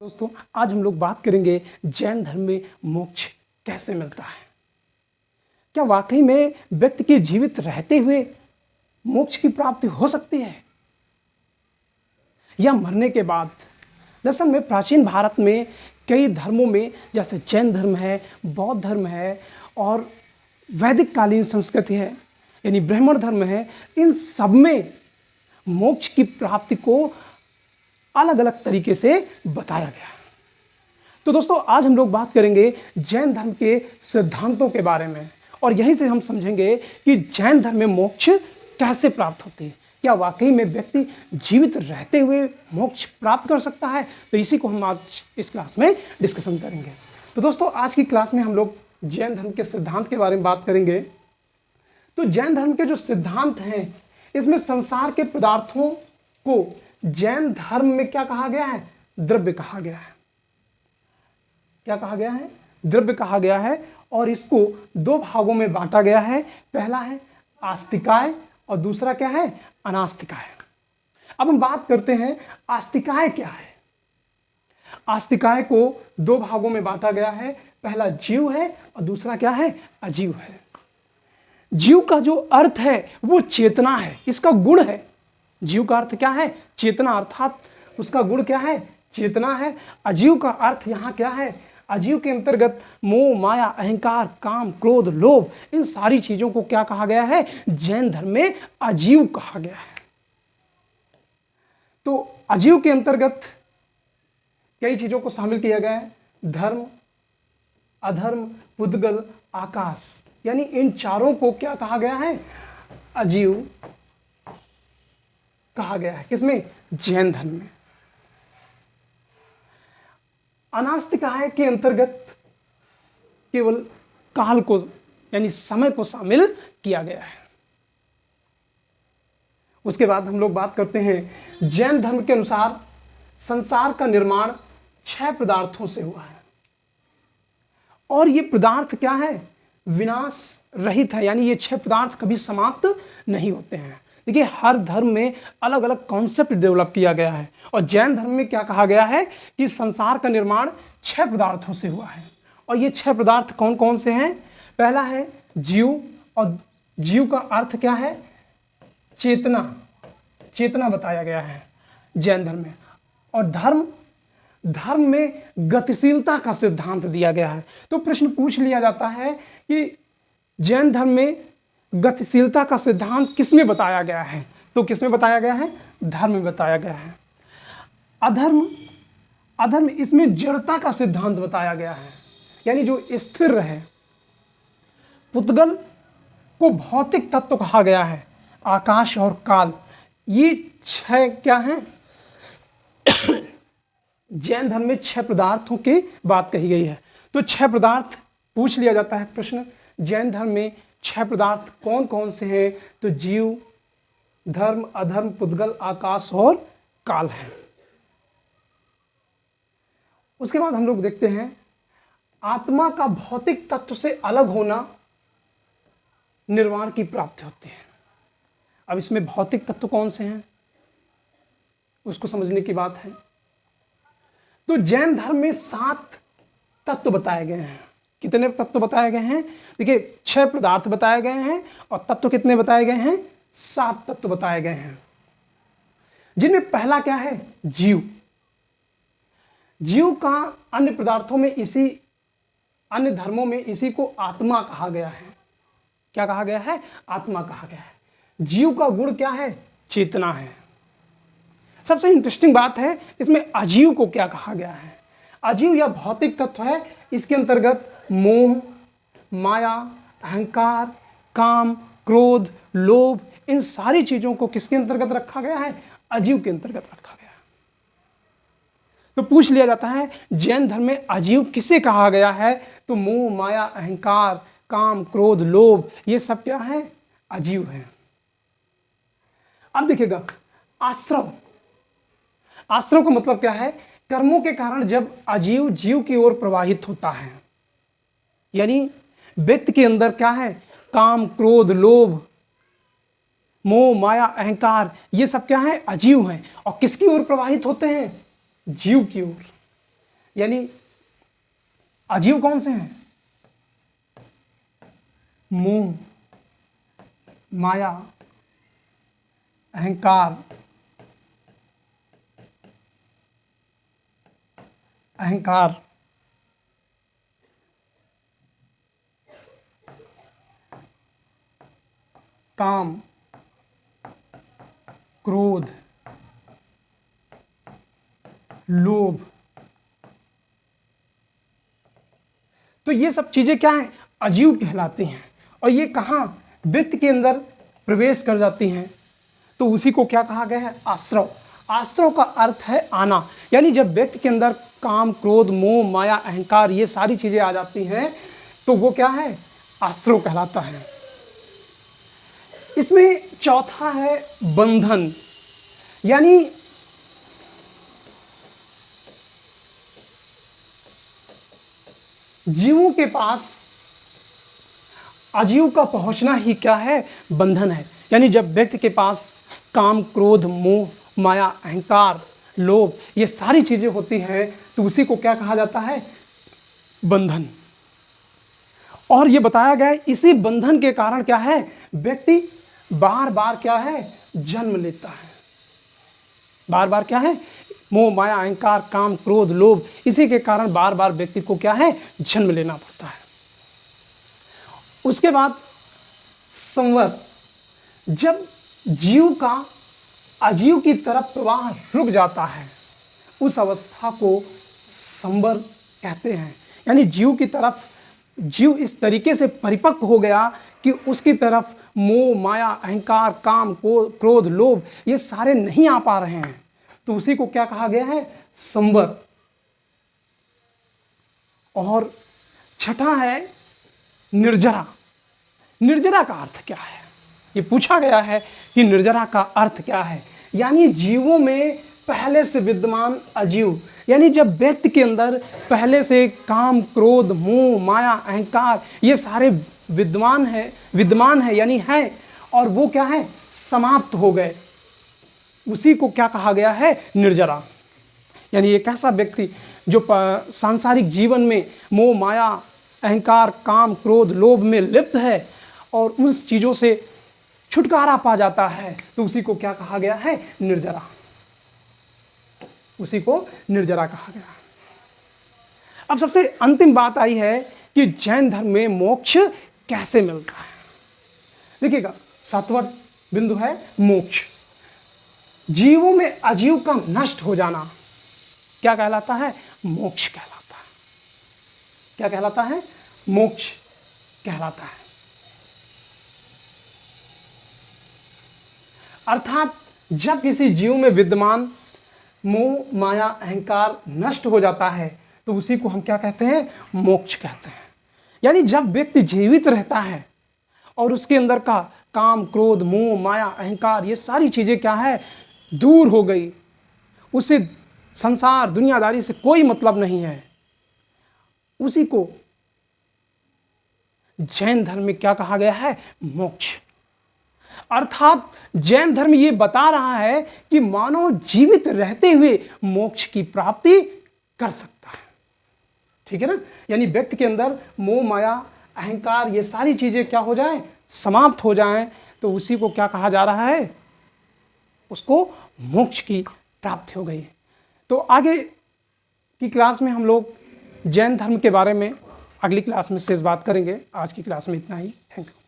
दोस्तों, आज हम लोग बात करेंगे जैन धर्म में मोक्ष कैसे मिलता है। क्या वाकई में व्यक्ति के जीवित रहते हुए मोक्ष की प्राप्ति हो सकती है या मरने के बाद? दरअसल में प्राचीन भारत में कई धर्मों में, जैसे जैन धर्म है, बौद्ध धर्म है और वैदिक कालीन संस्कृति है यानी ब्राह्मण धर्म है, इन सब में मोक्ष की प्राप्ति को अलग अलग तरीके से बताया गया है। तो दोस्तों, आज हम लोग बात करेंगे जैन धर्म के सिद्धांतों के बारे में और यहीं से हम समझेंगे कि जैन धर्म में मोक्ष कैसे प्राप्त होती है। क्या वाकई में व्यक्ति जीवित रहते हुए मोक्ष प्राप्त कर सकता है? तो इसी को हम आज इस क्लास में डिस्कशन करेंगे। तो दोस्तों, आज की क्लास में हम लोग जैन धर्म के सिद्धांत के बारे में बात करेंगे। तो जैन धर्म के जो सिद्धांत हैं, इसमें संसार के पदार्थों को जैन धर्म में क्या कहा गया है? द्रव्य कहा गया है। क्या कहा गया है? द्रव्य कहा गया है और इसको दो भागों में बांटा गया है। पहला है आस्तिकाय और दूसरा क्या है? अनास्तिकाय। अब हम बात करते हैं आस्तिकाय क्या है। आस्तिकाय को दो भागों में बांटा गया है। पहला जीव है और दूसरा क्या है? अजीव है। जीव का जो अर्थ है वो चेतना है, इसका गुण है। जीव का अर्थ क्या है? चेतना, अर्थात उसका गुण क्या है? चेतना है। अजीव का अर्थ यहाँ क्या है? अजीव के अंतर्गत मोह, माया, अहंकार, काम, क्रोध, लोभ, इन सारी चीजों को क्या कहा गया है? जैन धर्म में अजीव कहा गया है। तो अजीव के अंतर्गत कई चीजों को शामिल किया गया है। धर्म, अधर्म, पुद्गल, आकाश, यानी इन चारों को क्या कहा गया है? अजीव कहा गया है। किसमें? जैन धर्म में। अनास्तिकाय के अंतर्गत केवल काल को यानी समय को शामिल किया गया है। उसके बाद हम लोग बात करते हैं जैन धर्म के अनुसार संसार का निर्माण 6 पदार्थों से हुआ है और ये पदार्थ क्या है? विनाश रहित है, यानी ये 6 पदार्थ कभी समाप्त नहीं होते हैं। देखिए, हर धर्म में अलग अलग कॉन्सेप्ट डेवलप किया गया है और जैन धर्म में क्या कहा गया है कि संसार का निर्माण 6 पदार्थों से हुआ है। और ये 6 पदार्थ कौन कौन से हैं? पहला है जीव, और जीव का अर्थ क्या है? चेतना, चेतना बताया गया है जैन धर्म में। और धर्म, धर्म में गतिशीलता का सिद्धांत दिया गया है। तो प्रश्न पूछ लिया जाता है कि जैन धर्म में गतिशीलता का सिद्धांत किसमें बताया गया है? तो किसमें बताया गया है? धर्म में बताया गया है। अधर्म, अधर्म इसमें जड़ता का सिद्धांत बताया गया है, यानी जो स्थिर रहे। पुद्गल को भौतिक तत्व कहा गया है। आकाश और काल, ये 6 क्या हैं? जैन धर्म में 6 पदार्थों की बात कही गई है। तो 6 पदार्थ पूछ लिया जाता है प्रश्न, जैन धर्म में 6 पदार्थ कौन कौन से हैं? तो जीव, धर्म, अधर्म, पुद्गल, आकाश और काल है। उसके बाद हम लोग देखते हैं आत्मा का भौतिक तत्व से अलग होना निर्वाण की प्राप्ति होती है। अब इसमें भौतिक तत्व कौन से हैं उसको समझने की बात है। तो जैन धर्म में 7 तत्व बताए गए हैं। कितने तत्व बताए गए हैं? देखिए, 6 पदार्थ बताए गए हैं और तत्व कितने बताए गए हैं? 7 तत्व बताए गए हैं, जिनमें पहला क्या है? जीव। जीव का अन्य पदार्थों में, इसी अन्य धर्मों में इसी को आत्मा कहा गया है। क्या कहा गया है? आत्मा कहा गया है। जीव का गुण क्या है? चेतना है। सबसे इंटरेस्टिंग बात है, इसमें अजीव को क्या कहा गया है? अजीव या भौतिक तत्व है, इसके अंतर्गत मोह, माया, अहंकार, काम, क्रोध, लोभ, इन सारी चीजों को किसके अंतर्गत रखा गया है? अजीव के अंतर्गत रखा गया है। तो पूछ लिया जाता है जैन धर्म में अजीव किसे कहा गया है? तो मोह, माया, अहंकार, काम, क्रोध, लोभ, ये सब क्या है? अजीव है। अब देखिएगा, आश्रव, आश्रव का मतलब क्या है? कर्मों के कारण जब अजीव जीव की ओर प्रवाहित होता है, यानी व्यक्ति के अंदर क्या है? काम, क्रोध, लोभ, मोह, माया, अहंकार, ये सब क्या है? अजीव हैं। और किसकी ओर प्रवाहित होते हैं? जीव की ओर। यानी अजीव कौन से हैं? मोह, माया, अहंकार, काम, क्रोध, लोभ। तो ये सब चीजें क्या हैं? अजीव कहलाती हैं। और ये कहाँ व्यक्ति के अंदर प्रवेश कर जाती हैं? तो उसी को क्या कहा गया है? आश्रव। आश्रव का अर्थ है आना। यानी जब व्यक्ति के अंदर काम, क्रोध, मोह, माया, अहंकार ये सारी चीजें आ जाती हैं तो वो क्या है? आश्रव कहलाता है। इसमें चौथा है बंधन। यानी जीवों के पास अजीव का पहुंचना ही क्या है? बंधन है। यानी जब व्यक्ति के पास काम, क्रोध, मोह, माया, अहंकार, लोभ ये सारी चीजें होती हैं तो उसी को क्या कहा जाता है? बंधन। और ये बताया गया है इसी बंधन के कारण क्या है? व्यक्ति बार बार क्या है? जन्म लेता है। बार बार क्या है? मोह, माया, अहंकार, काम, क्रोध, लोभ, इसी के कारण बार बार व्यक्ति को क्या है? जन्म लेना पड़ता है। उसके बाद संवर। जब जीव का अजीव की तरफ प्रवाह रुक जाता है उस अवस्था को संवर कहते हैं। यानी जीव इस तरीके से परिपक्व हो गया कि उसकी तरफ मोह, माया, अहंकार, काम, क्रोध, लोभ ये सारे नहीं आ पा रहे हैं तो उसी को क्या कहा गया है? संवर। और छठा है निर्जरा। निर्जरा का अर्थ क्या है? ये पूछा गया है कि निर्जरा का अर्थ क्या है। यानी जीवों में पहले से विद्यमान अजीव। यानी जब व्यक्ति के अंदर पहले से काम, क्रोध, मोह, माया, अहंकार ये सारे विद्यमान है यानी है, और वो क्या है? समाप्त हो गए, उसी को क्या कहा गया है? निर्जरा। यानी एक ऐसा व्यक्ति जो सांसारिक जीवन में मोह, माया, अहंकार, काम, क्रोध, लोभ में लिप्त है और उन चीज़ों से छुटकारा पा जाता है तो उसी को क्या कहा गया है? निर्जरा। उसी को निर्जरा कहा गया। अब सबसे अंतिम बात आई है कि जैन धर्म में मोक्ष कैसे मिलता है। देखिएगा, 7वां बिंदु है मोक्ष। जीवों में अजीव का नष्ट हो जाना क्या कहलाता है? मोक्ष कहलाता है। क्या कहलाता है? मोक्ष कहलाता है। अर्थात जब किसी जीव में विद्यमान मोह, माया, अहंकार नष्ट हो जाता है तो उसी को हम क्या कहते हैं? मोक्ष कहते हैं। यानी जब व्यक्ति जीवित रहता है और उसके अंदर का काम, क्रोध, मोह, माया, अहंकार ये सारी चीजें क्या है? दूर हो गई, उसे संसार दुनियादारी से कोई मतलब नहीं है, उसी को जैन धर्म में क्या कहा गया है? मोक्ष। अर्थात जैन धर्म ये बता रहा है कि मानव जीवित रहते हुए मोक्ष की प्राप्ति कर सकता है। ठीक है ना? यानी व्यक्ति के अंदर मोह, माया, अहंकार ये सारी चीजें क्या हो जाए? समाप्त हो जाएं तो उसी को क्या कहा जा रहा है? उसको मोक्ष की प्राप्ति हो गई। तो आगे की क्लास में हम लोग जैन धर्म के बारे में अगली क्लास में शेष बात करेंगे। आज की क्लास में इतना ही। Thank you.